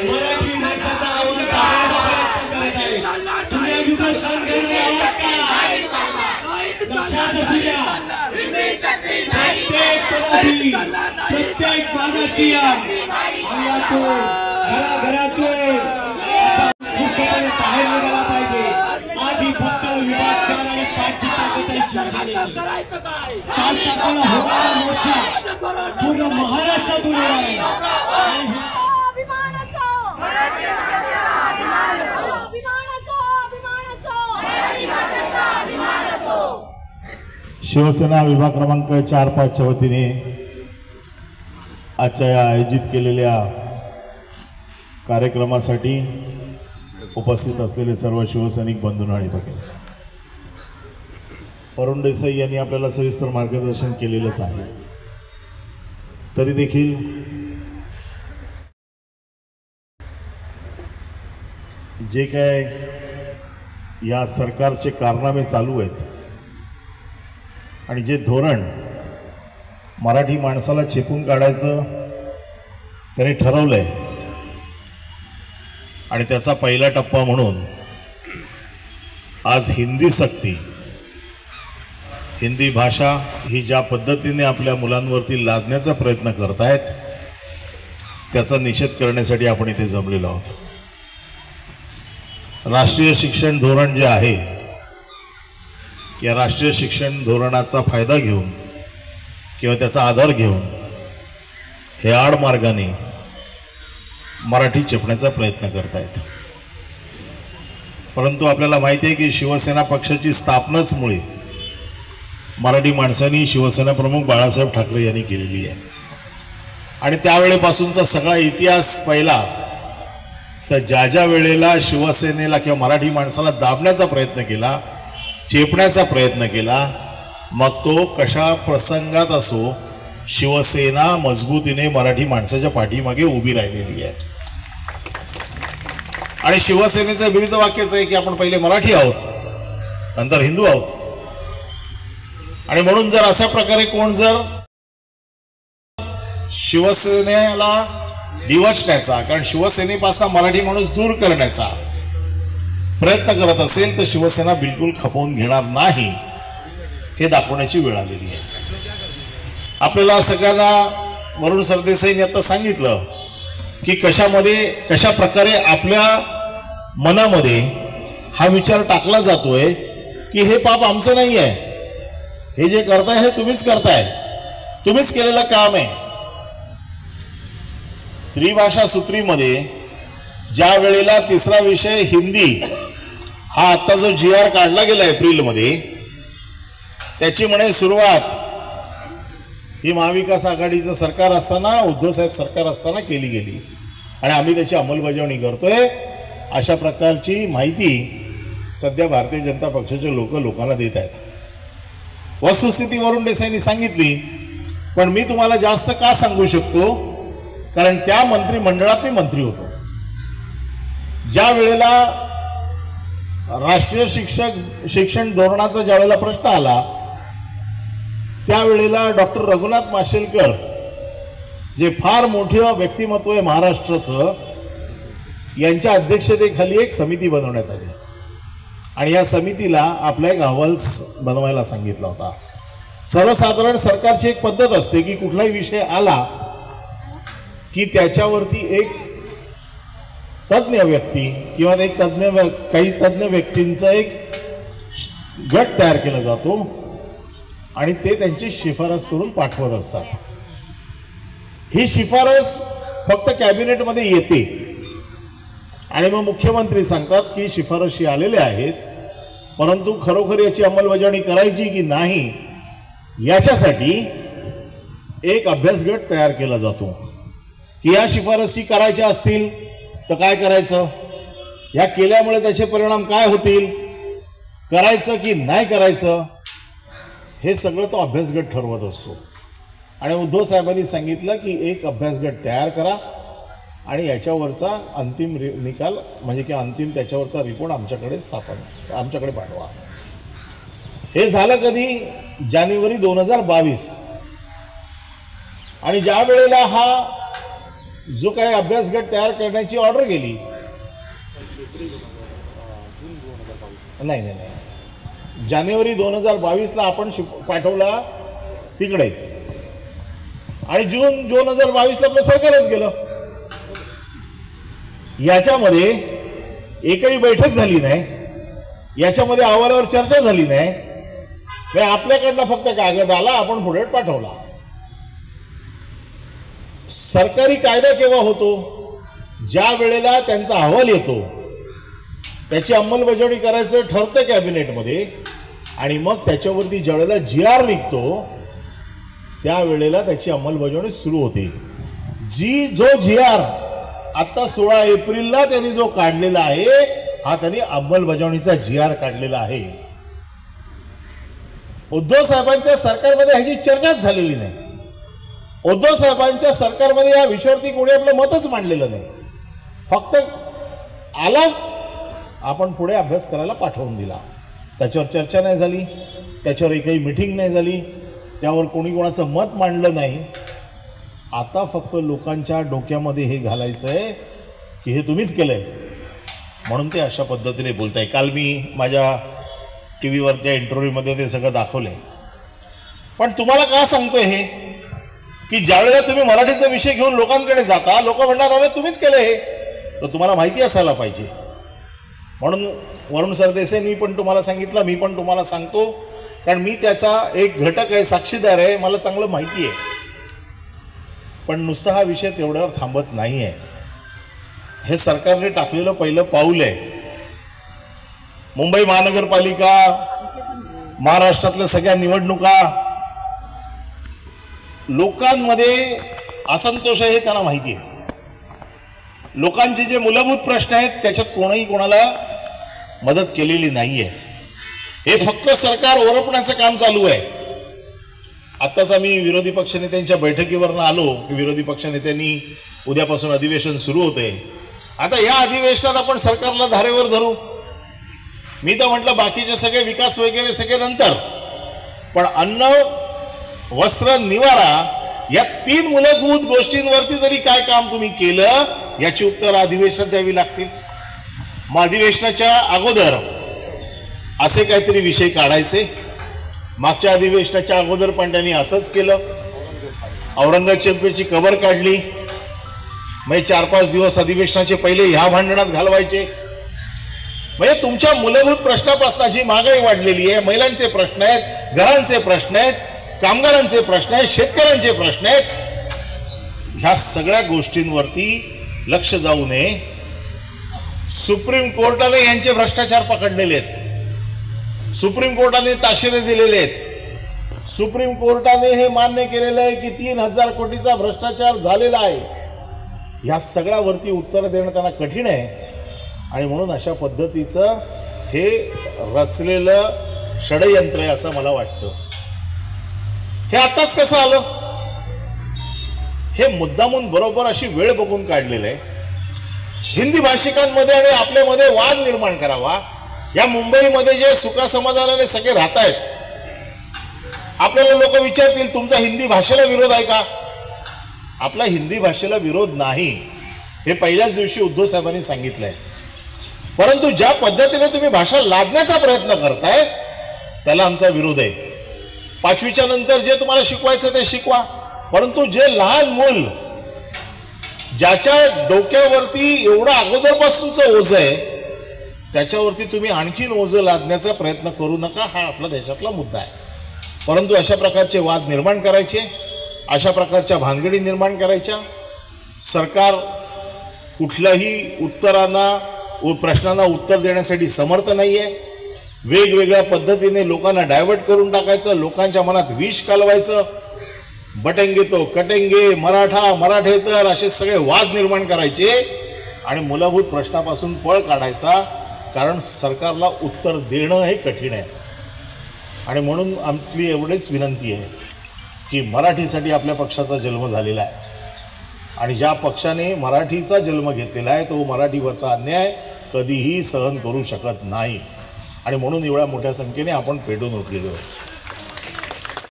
मराठी माणसाचा आवाज दाबण्याचा प्रयत्न करत आहे। तुम्ही युद्ध सहन करणार आहात का? लक्षात असू द्या, प्रत्येक भागाची घराघरातून बाहेर निघाला पाहिजे। आधी फक्त विभाग 4 आणि 5 ची ताकद आहे शिवसेनेची। 5 ताकदला होणारा मोर्चा पूर्ण महाराष्ट्रातून शिवसेना विभाग क्रमांक 4-5च्या वतीने आजच्या या आयोजित केलेल्या कार्यक्रमासाठी उपस्थित असलेले सर्व शिवसैनिक बंधूंनो आणि भगिनी, अरुण देसाई यांनी आपल्याला सविस्तर मार्गदर्शन केलेलंच आहे। तरी देखील जे काय या सरकारचे कारनामे चालू आहेत आणि जे धोरण मराठी माणसाला चेपून काढायचं त्यांनी ठरवलंय आणि त्याचा पहिला टप्पा म्हणून आज हिंदी सक्ती, हिंदी भाषा ही ज्या पद्धतीने आपल्या मुलांवरती लादण्याचा प्रयत्न करतायत त्याचा निषेध करण्यासाठी आपण इथे जमलेलो आहोत। राष्ट्रीय शिक्षण धोरण जे आहे, या राष्ट्रीय शिक्षण धोरणाचा फायदा घेऊन किंवा त्याचा आधार घेऊन हे आडमार्गाने मराठी चेपण्याचा प्रयत्न करतायत। परंतु आपल्याला माहिती आहे की शिवसेना पक्षाची स्थापनाच मुळे मराठी माणसांनी शिवसेना प्रमुख बाळासाहेब ठाकरे यांनी केलेली आहे आणि त्यावेळेपासूनचा सगळा इतिहास पहिला तर ज्या वेळेला शिवसेनेला किंवा मराठी माणसाला दाबण्याचा प्रयत्न केला, चेपण्याचा प्रयत्न केला, मग तो कशा प्रसंगात असो शिवसेना मजबूतीने मराठी माणसाच्या पाठीमागे उभी राहिलेली आहे। आणि शिवसेनेचं विरुद्ध वाक्यच आहे की आपण पहिले मराठी आहोत, नंतर हिंदू आहोत। आणि म्हणून जर अशा प्रकारे कोण जर शिवसेनेला डिवचण्याचा, कारण शिवसेनेपासून मराठी माणूस दूर करण्याचा प्रयत्न करत असेल तर शिवसेना बिलकुल खपवून घेणार नाही हे दाखवण्याची वेळ आलेली आहे। आपल्याला सगळ्यांना वरुण सरदेसाईंनी आता सांगितलं की कशा प्रकारे आपल्या मनामध्ये हा विचार टाकला जातोय की हे पाप आमचं नाही आहे, हे जे करताय हे तुम्हीच करताय, तुम्हीच केलेलं काम आहे। त्रिभाषा सूत्रीमध्ये ज्या वेळेला तिसरा विषय हिंदी हा आता जो GR काढला गेला एप्रिलमध्ये, त्याची म्हणे सुरुवात ही महाविकास आघाडीचं सरकार असताना, उद्धव साहेब सरकार असताना केली गेली आणि आम्ही त्याची अंमलबजावणी करतोय अशा प्रकारची माहिती सध्या भारतीय जनता पक्षाचे लोकांना देत आहेत। वस्तुस्थिती वरुण देसाईंनी सांगितली, पण मी तुम्हाला जास्त का सांगू शकतो, कारण त्या मंत्रिमंडळात मी मंत्री होतो। ज्या वेळेला राष्ट्रीय शिक्षण धोरणाचा ज्या वेळेला प्रश्न आला त्यावेळेला डॉक्टर रघुनाथ माशेलकर जे फार मोठे व्यक्तिमत्व आहे महाराष्ट्राचं, यांच्या अध्यक्षतेखाली एक समिती बनवण्यात आली आणि या समितीला आपला एक अहवाल बनवायला सांगितला होता। सर्वसाधारण सरकारची एक पद्धत असते की कुठलाही विषय आला की त्याच्यावरती एक तज्ञ व्यक्ती किंवा एक काही तज्ञ व्यक्तींचा एक गट तयार केला जातो आणि ते त्यांची शिफारस करून पाठवत असतात। ही शिफारस फक्त कॅबिनेटमध्ये येते आणि मग मुख्यमंत्री सांगतात की शिफारशी आलेल्या आहेत, परंतु खरोखर याची अंमलबजावणी करायची की नाही याच्यासाठी एक अभ्यास गट तयार केला जातो की या शिफारसी करायच्या असतील तर काय करायचं, या केल्यामुळे त्याचे परिणाम काय होतील, करायचं की नाही करायचं, हे सगळं तो अभ्यास गट ठरवत असतो। आणि उद्धव साहेबांनी सांगितलं की एक अभ्यास गट तयार करा आणि याच्यावरचा अंतिम निकाल म्हणजे की अंतिम त्याच्यावरचा रिपोर्ट आमच्याकडे पाठवा। हे झालं कधी, जानेवारी 2022। आणि ज्या वेळेला हा जो काही अभ्यास गट तयार करण्याची ऑर्डर गेली, नाही नाही नाही जानेवारी 2022ला आपण पाठवला तिकडे आणि जून 2022ला आपलं सरकारच गेलं. याच्यामध्ये एकही बैठक झाली नाही, याच्यामध्ये अहवालावर चर्चा झाली नाही. आपल्याकडनं फक्त कागद आला, आपण पुढे पाठवला. सरकारी कायदा केव्हा होतो? ज्या वेळेला त्यांचा अहवाल येतो, त्याची अंमलबजावणी करायचं ठरतं कॅबिनेटमध्ये आणि मग त्याच्यावरती ज्यावेळेला GR निघतो त्यावेळेला त्याची अंमलबजावणी सुरू होते. जो GR आता 16 एप्रिलला त्यांनी जो काढलेला आहे, हा त्यांनी अंमलबजावणीचा GR काढलेला आहे. उद्धव साहेबांच्या सरकारमध्ये ह्याची चर्चाच झालेली नाही. उद्धव साहेबांच्या सरकारमध्ये या विषयावरती कोणी आपलं मतच मांडलेलं नाही. फक्त आला, आपण पुढे अभ्यास करायला पाठवून दिला. त्याच्यावर चर्चा नाही झाली, त्याच्यावर एकही मीटिंग नाही झाली, त्यावर कोणी कोणाचं मत मांडलं नाही. आता फक्त लोकांच्या डोक्यामध्ये हे घालायचं आहे की हे तुम्हीच केलंय म्हणून ते अशा पद्धतीने बोलताय. काल मी माझ्या टीव्हीवरच्या इंटरव्ह्यूमध्ये ते सगळं दाखवलंय. पण तुम्हाला का सांगतोय हे की ज्यावेळेला तुम्ही मराठीचा विषय घेऊन लोकांकडे जाता, लोक म्हणणार अरे तुम्हीच केलं हे, तर तुम्हाला माहिती असायला पाहिजे. म्हणून वरुण सरदेसाईंनी पण तुम्हाला सांगितलं, मी पण तुम्हाला सांगतो, कारण मी त्याचा एक घटक आहे, साक्षीदार आहे, मला चांगलं माहिती आहे. पण नुसता हा विषय तेवढ्यावर थांबत नाही आहे. हे सरकारने टाकलेलं पहिलं पाऊल आहे. मुंबई महानगरपालिका, महाराष्ट्रातल्या सगळ्या निवडणुका, लोकांमध्ये असंतोष आहे हे त्यांना माहिती आहे. लोकांचे जे मूलभूत प्रश्न आहेत त्याच्यात कोणीही कोणाला मदत केलेली नाहीये. हे फक्त सरकार ओरपण्याचं काम चालू आहे. आत्ताच आम्ही विरोधी पक्षनेत्यांच्या बैठकीवरनं आलो की विरोधी पक्षनेत्यांनी उद्यापासून अधिवेशन सुरू होते. आता या अधिवेशनात आपण सरकारला धारेवर धरू. मी तर म्हटलं बाकीचे सगळे विकास वगैरे सगळे नंतर, पण अन्न, वस्त्र, निवारा या 3 मूलभूत गोष्टींवरती तरी काय काम तुम्ही केलं याची उत्तर अधिवेशनात द्यावी लागतील. मग अधिवेशनाच्या अगोदर असे काहीतरी विषय काढायचे. मागच्या अधिवेशनाच्या अगोदर पण त्यांनी असंच केलं. औरंगजेबाची कबर काढली, मग 4-5 दिवस अधिवेशनाचे पहिले ह्या भांडणात घालवायचे. म्हणजे तुमच्या मूलभूत प्रश्नापासून जी महागाई वाढलेली आहे, महिलांचे प्रश्न आहेत, घरांचे प्रश्न आहेत, कामगारांचे प्रश्न आहेत, शेतकऱ्यांचे प्रश्न आहेत, ह्या सगळ्या गोष्टींवरती लक्ष जाऊ नये. सुप्रीम कोर्टाने यांचे भ्रष्टाचार पकडलेले आहेत. सुप्रीम कोर्टाने ताशेरे दिलेले आहेत. सुप्रीम कोर्टाने हे मान्य केलेलं आहे की 3000 कोटीचा भ्रष्टाचार झालेला आहे. ह्या सगळ्यावरती उत्तर देणं त्यांना कठीण आहे आणि म्हणून अशा पद्धतीचं हे रचलेलं षडयंत्र आहे असं मला वाटतं. हे आताच कसं आलं? हे मुद्दामून बरोबर अशी वेळ बघून काढलेलं आहे. हिंदी भाषिकांमध्ये आणि आपल्यामध्ये वाद निर्माण करावा. या मुंबईमध्ये जे सुखासमाधानाने सगळे राहत आहेत, आपल्याला लोक विचारतील तुमचा हिंदी भाषेला विरोध आहे का? आपला हिंदी भाषेला विरोध नाही, हे पहिल्याच दिवशी उद्धव साहेबांनी सांगितलंय. परंतु ज्या पद्धतीने तुम्ही भाषा लादण्याचा प्रयत्न करताय त्याला आमचा विरोध आहे. 5वीच्या नंतर जे तुम्हाला शिकवायचं ते शिकवा, परंतु जे लहान मूल ज्याच्या डोक्यावरती एवढं अगोदरपासूनचं ओझं आहे त्याच्यावरती तुम्ही आणखीन ओझं लादण्याचा प्रयत्न करू नका. हा आपला देशातला मुद्दा आहे. परंतु अशा प्रकारचे वाद निर्माण करायचे, अशा प्रकारच्या भानगडी निर्माण करायच्या. सरकार कुठल्याही प्रश्नांना उत्तर देण्यासाठी समर्थ नाही आहे. वेगवेगळ्या पद्धतीने लोकांना डायव्हर्ट करून टाकायचं, लोकांच्या मनात विष कालवायचं, बटेंगे तो कटेंगे, मराठा मराठेतर असे सगळे वाद निर्माण करायचे आणि मूलभूत प्रश्नापासून पळ काढायचा. कारण सरकारला उत्तर देणं हे कठीण आहे. आणि म्हणून आपली एवढीच विनंती आहे की मराठीसाठी आपल्या पक्षाचा जन्म झालेला आहे आणि ज्या पक्षाने मराठीचा जन्म घेतलेला आहे तो मराठीवरचा अन्याय कधीही सहन करू शकत नाही आणि म्हणून एवढ्या मोठ्या संख्येने आपण पेटून उठलेलो आहे.